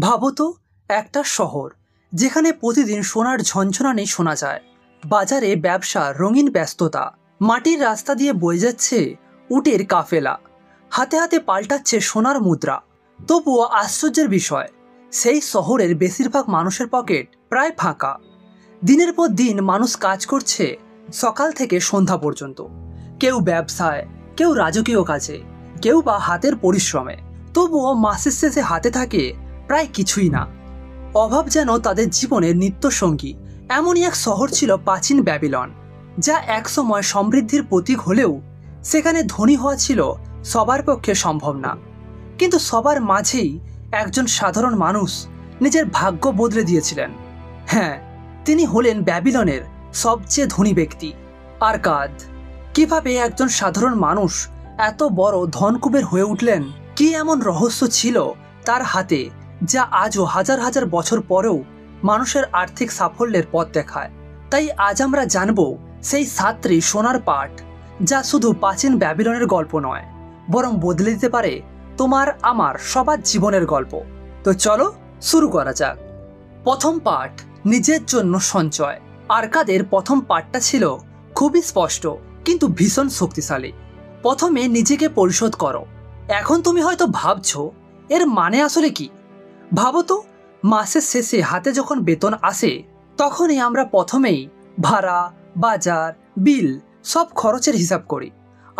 ভাবো তো, একটা শহর যেখানে প্রতিদিন সোনার ঝনঝনানি শোনা যায়, বাজারে ব্যবসা, রঙিন ব্যস্ততা, মাটির রাস্তা দিয়ে বয়ে যাচ্ছে উটের কাফেলা, হাতে হাতে পাল্টাচ্ছে সোনার মুদ্রা। তবুও আশ্চর্যের বিষয়, সেই শহরের বেশিরভাগ মানুষের পকেট প্রায় ফাঁকা। দিনের পর দিন মানুষ কাজ করছে সকাল থেকে সন্ধ্যা পর্যন্ত, কেউ ব্যবসায়, কেউ রাজকীয় কাজে, কেউ বা হাতের পরিশ্রমে। তবুও মাসের শেষে হাতে থাকে প্রায় কিছুই না। অভাব যেন তাদের জীবনের নিত্যসঙ্গী। এমনই এক শহর ছিল প্রাচীন ব্যাবিলন, যা একসময় সমৃদ্ধির প্রতীক হলেও সেখানে ধনী হওয়া ছিল সবার পক্ষে সম্ভব না। কিন্তু সবার মাঝেই একজন সাধারণ মানুষ নিজের ভাগ্য বদলে দিয়েছিলেন। হ্যাঁ, তিনি হলেন ব্যাবিলনের সবচেয়ে ধনী ব্যক্তি, আরকাদ। কিভাবে একজন সাধারণ মানুষ এত বড় ধনকুবের হয়ে উঠলেন? কি এমন রহস্য ছিল তার হাতে, যা আজও হাজার হাজার বছর পরেও মানুষের আর্থিক সাফল্যের পথ দেখায়? তাই আজ আমরা জানব সেই 7টি সোনার পাঠ, যা শুধু প্রাচীন ব্যাবিলনের গল্প নয়, বরং বদলে দিতে পারে তোমার আমার সবার জীবনের গল্প। তো চলো শুরু করা যাক। প্রথম পাঠ, নিজের জন্য সঞ্চয়। আরকাদের প্রথম পাঠটা ছিল খুবই স্পষ্ট কিন্তু ভীষণ শক্তিশালী। প্রথমে নিজেকে পরিশোধ করো। এখন তুমি হয়তো ভাবছো, এর মানে আসলে কি? ভাবো তো, মাসের শেষে হাতে যখন বেতন আসে, তখনই আমরা প্রথমেই ভাড়া, বাজার, বিল সব খরচের হিসাব করি,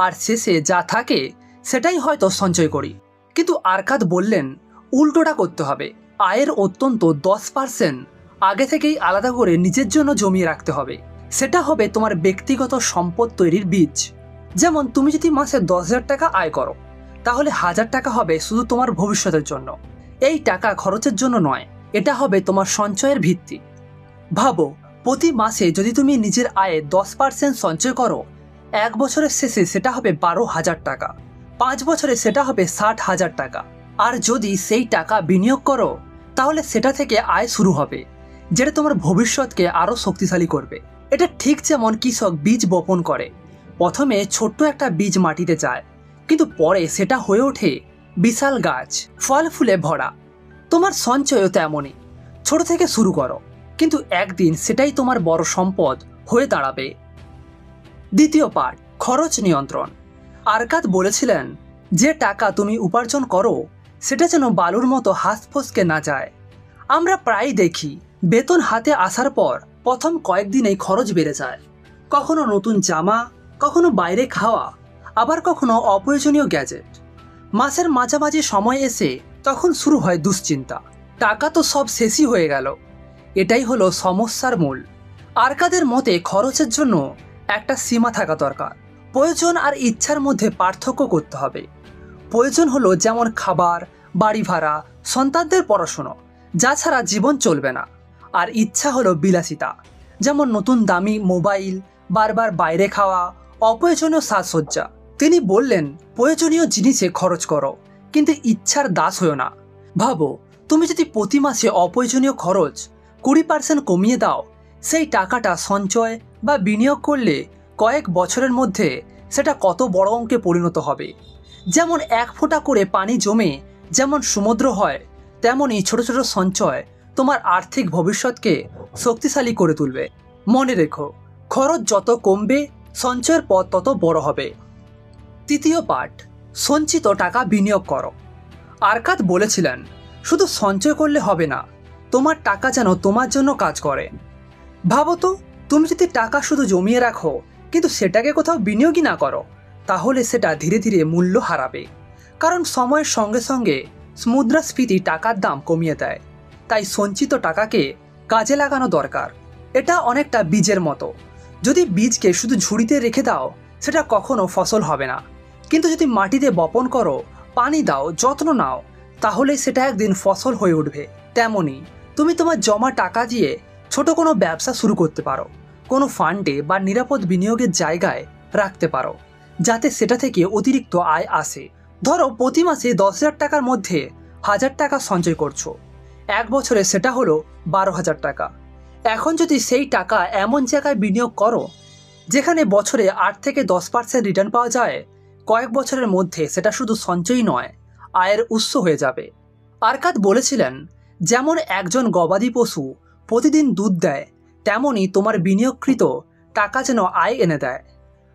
আর শেষে যা থাকে সেটাই হয়তো সঞ্চয় করি। কিন্তু আরকাদ বললেন উল্টোটা করতে হবে। আয়ের অত্যন্ত 10% আগে থেকেই আলাদা করে নিজের জন্য জমিয়ে রাখতে হবে। সেটা হবে তোমার ব্যক্তিগত সম্পদ তৈরির বীজ। যেমন তুমি যদি মাসে 10,000 টাকা আয় করো, তাহলে 1,000 টাকা হবে শুধু তোমার ভবিষ্যতের জন্য। এই টাকা খরচের জন্য নয়, এটা হবে তোমার সঞ্চয়ের ভিত্তি। ভাবো, প্রতি মাসে যদি তুমি নিজের আয়ে 10% সঞ্চয় করো, 1 বছরের শেষে সেটা হবে 12,000 টাকা, 5 বছরে সেটা হবে 60,000 টাকা। আর যদি সেই টাকা বিনিয়োগ করো, তাহলে সেটা থেকে আয় শুরু হবে, যেটা তোমার ভবিষ্যৎকে আরও শক্তিশালী করবে। এটা ঠিক যেমন কৃষক বীজ বপন করে। প্রথমে ছোট্ট একটা বীজ মাটিতে যায়, কিন্তু পরে সেটা হয়ে ওঠে বিশাল গাছ, ফল ফুলে ভরা। তোমার সঞ্চয়ও তেমনই। ছোট থেকে শুরু করো, কিন্তু একদিন সেটাই তোমার বড় সম্পদ হয়ে দাঁড়াবে। দ্বিতীয় পাঠ, খরচ নিয়ন্ত্রণ। আরকাদ বলেছিলেন, যে টাকা তুমি উপার্জন করো সেটা যেন বালুর মতো হাত ফসকে না যায়। আমরা প্রায়ই দেখি, বেতন হাতে আসার পর প্রথম কয়েকদিনেই খরচ বেড়ে যায়। কখনো নতুন জামা, কখনো বাইরে খাওয়া, আবার কখনো অপ্রয়োজনীয় গ্যাজেট। মাসের মাঝামাঝি সময় এসে তখন শুরু হয় দুশ্চিন্তা, টাকা তো সব শেষই হয়ে গেল। এটাই হলো সমস্যার মূল। আরকাদের মতে খরচের জন্য একটা সীমা থাকা দরকার। প্রয়োজন আর ইচ্ছার মধ্যে পার্থক্য করতে হবে। প্রয়োজন হলো যেমন খাবার, বাড়ি ভাড়া, সন্তানদের পড়াশুনো, যা ছাড়া জীবন চলবে না। আর ইচ্ছা হলো বিলাসিতা, যেমন নতুন দামি মোবাইল, বারবার বাইরে খাওয়া, অপ্রয়োজনীয় সাজসজ্জা। তিনি বললেন, প্রয়োজনীয় জিনিসে খরচ করো, কিন্তু ইচ্ছার দাস হও না। ভাবো, তুমি যদি প্রতি মাসে অপ্রয়োজনীয় খরচ 20% কমিয়ে দাও, সেই টাকাটা সঞ্চয় বা বিনিয়োগ করলে কয়েক বছরের মধ্যে সেটা কত বড় অঙ্কে পরিণত হবে। যেমন 1 ফোঁটা করে পানি জমে যেমন সমুদ্র হয়, তেমনই ছোট ছোট সঞ্চয় তোমার আর্থিক ভবিষ্যৎকে শক্তিশালী করে তুলবে। মনে রেখো, খরচ যত কমবে, সঞ্চয়ের পথ তত বড় হবে। তৃতীয় পাঠ, সঞ্চিত টাকা বিনিয়োগ করো। আরকাদ বলেছিলেন, শুধু সঞ্চয় করলে হবে না, তোমার টাকা যেন তোমার জন্য কাজ করে। ভাবো তো, তুমি যদি টাকা শুধু জমিয়ে রাখো কিন্তু সেটাকে কোথাও বিনিয়োগই না করো, তাহলে সেটা ধীরে ধীরে মূল্য হারাবে। কারণ সময়ের সঙ্গে সঙ্গে মুদ্রাস্ফীতি টাকার দাম কমিয়ে দেয়। তাই সঞ্চিত টাকাকে কাজে লাগানো দরকার। এটা অনেকটা বীজের মতো। যদি বীজকে শুধু ঝুড়িতে রেখে দাও, সেটা কখনো ফসল হবে না। কিন্তু যদি মাটিতে বপন করো, পানি দাও, যত্ন নাও, তাহলে সেটা একদিন ফসল হয়ে উঠবে। তেমনই তুমি তোমার জমা টাকা দিয়ে ছোট কোনো ব্যবসা শুরু করতে পারো, কোনো ফান্ডে বা নিরাপদ বিনিয়োগের জায়গায় রাখতে পারো, যাতে সেটা থেকে অতিরিক্ত আয় আসে। ধরো প্রতি মাসে 10,000 টাকার মধ্যে 1,000 টাকা সঞ্চয় করছো, 1 বছরে সেটা হলো 12,000 টাকা। এখন যদি সেই টাকা এমন জায়গায় বিনিয়োগ করো যেখানে বছরে 8 থেকে 10% রিটার্ন পাওয়া যায়, কয়েক বছরের মধ্যে সেটা শুধু সঞ্চয়ই নয়, আয়ের উৎস হয়ে যাবে। আরকাদ বলেছিলেন, যেমন একজন গবাদি পশু প্রতিদিন দুধ দেয়, তেমনই তোমার বিনিয়োগকৃত টাকা যেন আয় এনে দেয়।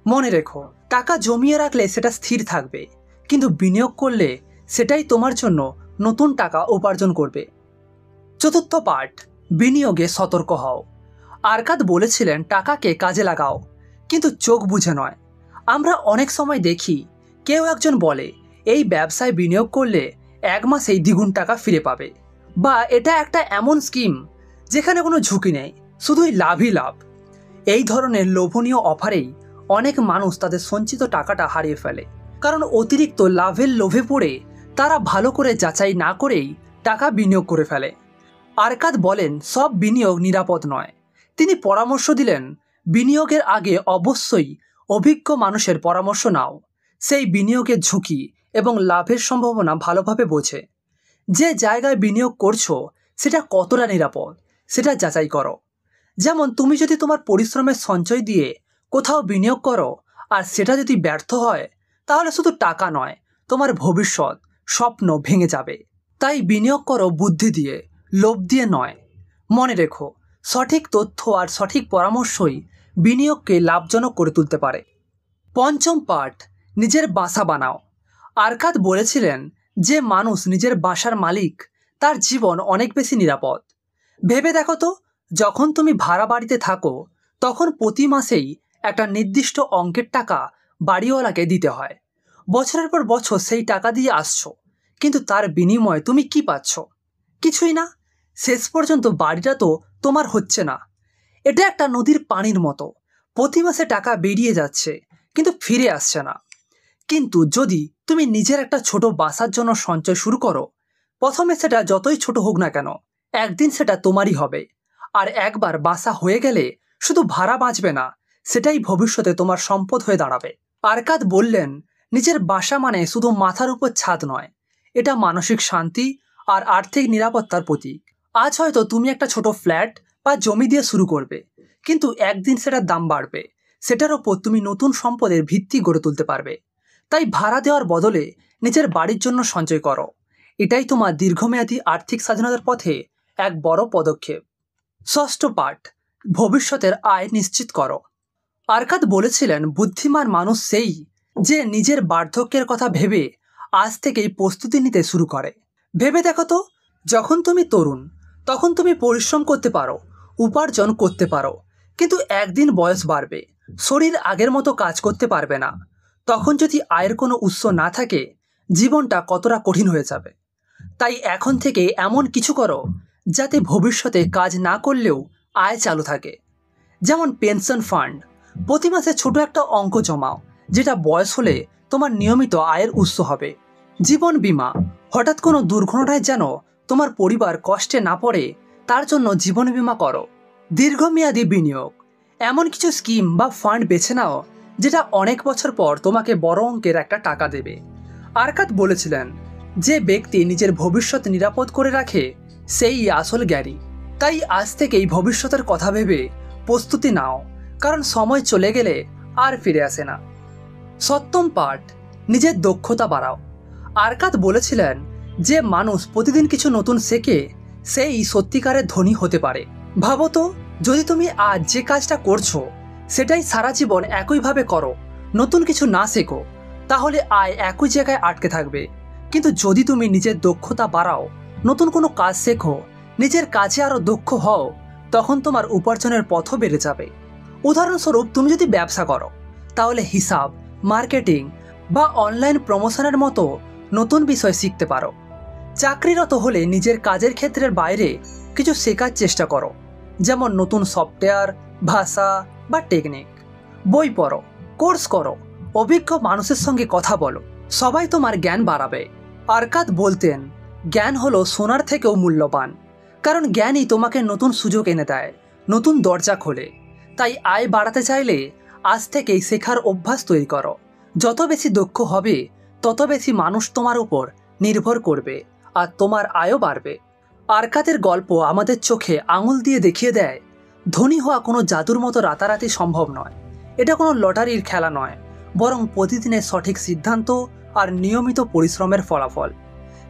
মনে রেখো, টাকা জমিয়ে রাখলে সেটা স্থির থাকবে, কিন্তু বিনিয়োগ করলে সেটাই তোমার জন্য নতুন টাকা উপার্জন করবে। চতুর্থ পার্ট, বিনিয়োগে সতর্ক হও। আরকাদ বলেছিলেন টাকাকে কাজে লাগাও, কিন্তু চোখ বুঝে নয়। আমরা অনেক সময় দেখি কেউ একজন বলে এই ব্যবসায় বিনিয়োগ করলে 1 মাসেই দ্বিগুণ টাকা ফিরে পাবে, বা এটা একটা এমন স্কিম যেখানে কোনো ঝুঁকি নেই, শুধুই লাভই লাভ। এই ধরনের লোভনীয় অফারেই অনেক মানুষ তাদের সঞ্চিত টাকাটা হারিয়ে ফেলে, কারণ অতিরিক্ত লাভের লোভে পড়ে তারা ভালো করে যাচাই না করেই টাকা বিনিয়োগ করে ফেলে। আরকাদ বলেন সব বিনিয়োগ নিরাপদ নয়। তিনি পরামর্শ দিলেন বিনিয়োগের আগে অবশ্যই অভিজ্ঞ মানুষের পরামর্শ নাও। সেই বিনিয়োগের ঝুঁকি এবং লাভের সম্ভাবনা ভালোভাবে বোঝে। যে জায়গায় বিনিয়োগ করছো সেটা কতটা নিরাপদ সেটা যাচাই করো। যেমন তুমি যদি তোমার পরিশ্রমের সঞ্চয় দিয়ে কোথাও বিনিয়োগ করো আর সেটা যদি ব্যর্থ হয়, তাহলে শুধু টাকা নয়, তোমার ভবিষ্যৎ স্বপ্ন ভেঙে যাবে। তাই বিনিয়োগ করো বুদ্ধি দিয়ে, লোভ দিয়ে নয়। মনে রেখো, সঠিক তথ্য আর সঠিক পরামর্শই বিনিয়োগকে লাভজনক করে তুলতে পারে। পঞ্চম পার্ট, নিজের বাসা বানাও। আরকাদ বলেছিলেন যে মানুষ নিজের বাসার মালিক তার জীবন অনেক বেশি নিরাপদ। ভেবে দেখো তো, যখন তুমি ভাড়া বাড়িতে থাকো তখন প্রতি মাসেই একটা নির্দিষ্ট অঙ্কের টাকা বাড়িওয়ালাকে দিতে হয়। বছরের পর বছর সেই টাকা দিয়ে আসছো, কিন্তু তার বিনিময়ে তুমি কি পাচ্ছ? কিছুই না। শেষ পর্যন্ত বাড়িটা তো তোমার হচ্ছে না। এটা একটা নদীর পানির মতো, প্রতি মাসে টাকা বেরিয়ে যাচ্ছে কিন্তু ফিরে আসছে না। কিন্তু যদি তুমি নিজের একটা ছোট বাসার জন্য সঞ্চয় শুরু করো, প্রথমে সেটা যতই ছোট হোক না কেন, একদিন সেটা তোমারই হবে। আর একবার বাসা হয়ে গেলে শুধু ভাড়া বাঁচবে না, সেটাই ভবিষ্যতে তোমার সম্পদ হয়ে দাঁড়াবে। আরকাদ বললেন নিজের বাসা মানে শুধু মাথার উপর ছাদ নয়, এটা মানসিক শান্তি আর আর্থিক নিরাপত্তার প্রতীক। আজ হয়তো তুমি একটা ছোট ফ্ল্যাট বা জমি দিয়ে শুরু করবে, কিন্তু একদিন সেটার দাম বাড়বে, সেটার ওপর তুমি নতুন সম্পদের ভিত্তি গড়ে তুলতে পারবে। তাই ভাড়া দেওয়ার বদলে নিজের বাড়ির জন্য সঞ্চয় করো। এটাই তোমার দীর্ঘমেয়াদী আর্থিক স্বাধীনতার পথে এক বড় পদক্ষেপ। ষষ্ঠ পার্ট, ভবিষ্যতের আয় নিশ্চিত করো। আরকাদ বলেছিলেন বুদ্ধিমান মানুষ সেই যে নিজের বার্ধক্যের কথা ভেবে আজ থেকেই প্রস্তুতি নিতে শুরু করে। ভেবে দেখো তো, যখন তুমি তরুণ তখন তুমি পরিশ্রম করতে পারো, উপার্জন করতে পারো, কিন্তু একদিন বয়স বাড়বে, শরীর আগের মতো কাজ করতে পারবে না। তখন যদি আয়ের কোনো উৎস না থাকে, জীবনটা কতটা কঠিন হয়ে যাবে। তাই এখন থেকে এমন কিছু করো যাতে ভবিষ্যতে কাজ না করলেও আয় চালু থাকে। যেমন পেনশন ফান্ড, প্রতি মাসে ছোট একটা অঙ্ক জমাও, যেটা বয়স হলে তোমার নিয়মিত আয়ের উৎস হবে। জীবন বীমা, হঠাৎ কোনো দুর্ঘটনায় যেন তোমার পরিবার কষ্টে না পড়ে, তার জন্য জীবন বীমা করো। দীর্ঘমেয়াদী বিনিয়োগ, এমন কিছু স্কিম বা ফান্ড বেছে নাও যেটা অনেক বছর পর তোমাকে বড় অঙ্কের একটা টাকা দেবে। আরকাদ বলেছিলেন যে ব্যক্তি নিজের ভবিষ্যৎ নিরাপদ করে রাখে সেই আসল জ্ঞানী। তাই আজ থেকেই ভবিষ্যতের কথা ভেবে প্রস্তুতি নাও, কারণ সময় চলে গেলে আর ফিরে আসে না। সপ্তম পার্ট, নিজের দক্ষতা বাড়াও। আরকাদ বলেছিলেন যে মানুষ প্রতিদিন কিছু নতুন শেখে সেই সত্যিকারের ধনী হতে পারে। ভাবো তো, যদি তুমি আজ যে কাজটা করছো সেটাই সারা জীবন একইভাবে করো, নতুন কিছু না শেখো, তাহলে আয় একই জায়গায় আটকে থাকবে। কিন্তু যদি তুমি নিজের দক্ষতা বাড়াও, নতুন কোনো কাজ শেখো, নিজের কাজে আরও দক্ষ হও, তখন তোমার উপার্জনের পথও বেড়ে যাবে। উদাহরণস্বরূপ, তুমি যদি ব্যবসা করো, তাহলে হিসাব, মার্কেটিং বা অনলাইন প্রমোশনের মতো নতুন বিষয় শিখতে পারো। চাকরিরত হলে নিজের কাজের ক্ষেত্রের বাইরে কিছু শেখার চেষ্টা করো, যেমন নতুন সফটওয়্যার, ভাষা বা টেকনিক। বই পড়ো, কোর্স করো, অভিজ্ঞ মানুষের সঙ্গে কথা বলো, সবাই তোমার জ্ঞান বাড়াবে। আরকাদ বলতেন জ্ঞান হলো সোনার থেকেও মূল্যবান, কারণ জ্ঞানই তোমাকে নতুন সুযোগ এনে দেয়, নতুন দরজা খোলে। তাই আয় বাড়াতে চাইলে আজ থেকেই শেখার অভ্যাস তৈরি করো। যত বেশি দক্ষ হবে, তত বেশি মানুষ তোমার উপর নির্ভর করবে আর তোমার আয়ও বাড়বে। আরকাদের গল্প আমাদের চোখে আঙুল দিয়ে দেখিয়ে দেয় ধনী হওয়া কোনো জাদুর মতো রাতারাতি সম্ভব নয়। এটা কোনো লটারির খেলা নয়, বরং প্রতিদিনের সঠিক সিদ্ধান্ত আর নিয়মিত পরিশ্রমের ফলাফল।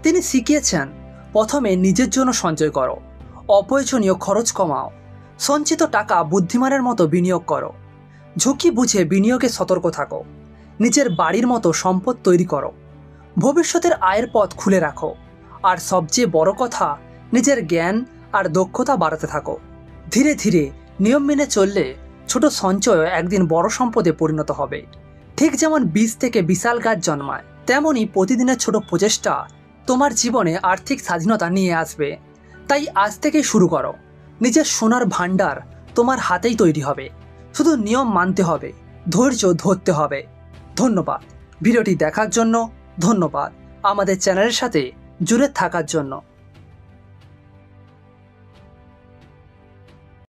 তিনি শিখিয়েছেন প্রথমে নিজের জন্য সঞ্চয় করো, অপ্রয়োজনীয় খরচ কমাও, সঞ্চিত টাকা বুদ্ধিমানের মতো বিনিয়োগ করো, ঝুঁকি বুঝে বিনিয়োগে সতর্ক থাকো, নিজের বাড়ির মতো সম্পদ তৈরি করো, ভবিষ্যতের আয়ের পথ খুলে রাখো, আর সবচেয়ে বড় কথা, নিজের জ্ঞান আর দক্ষতা বাড়াতে থাকো। ধীরে ধীরে নিয়ম মেনে চললে ছোট সঞ্চয় একদিন বড় সম্পদে পরিণত হবে। ঠিক যেমন বীজ থেকে বিশাল গাছ জন্মায়, তেমনই প্রতিদিনের ছোট প্রচেষ্টা তোমার জীবনে আর্থিক স্বাধীনতা নিয়ে আসবে। তাই আজ থেকেই শুরু করো। নিজের সোনার ভান্ডার তোমার হাতেই তৈরি হবে। শুধু নিয়ম মানতে হবে, ধৈর্য ধরতে হবে। ধন্যবাদ ভিডিওটি দেখার জন্য, ধন্যবাদ আমাদের চ্যানেলের সাথে জুড়ে থাকার জন্য।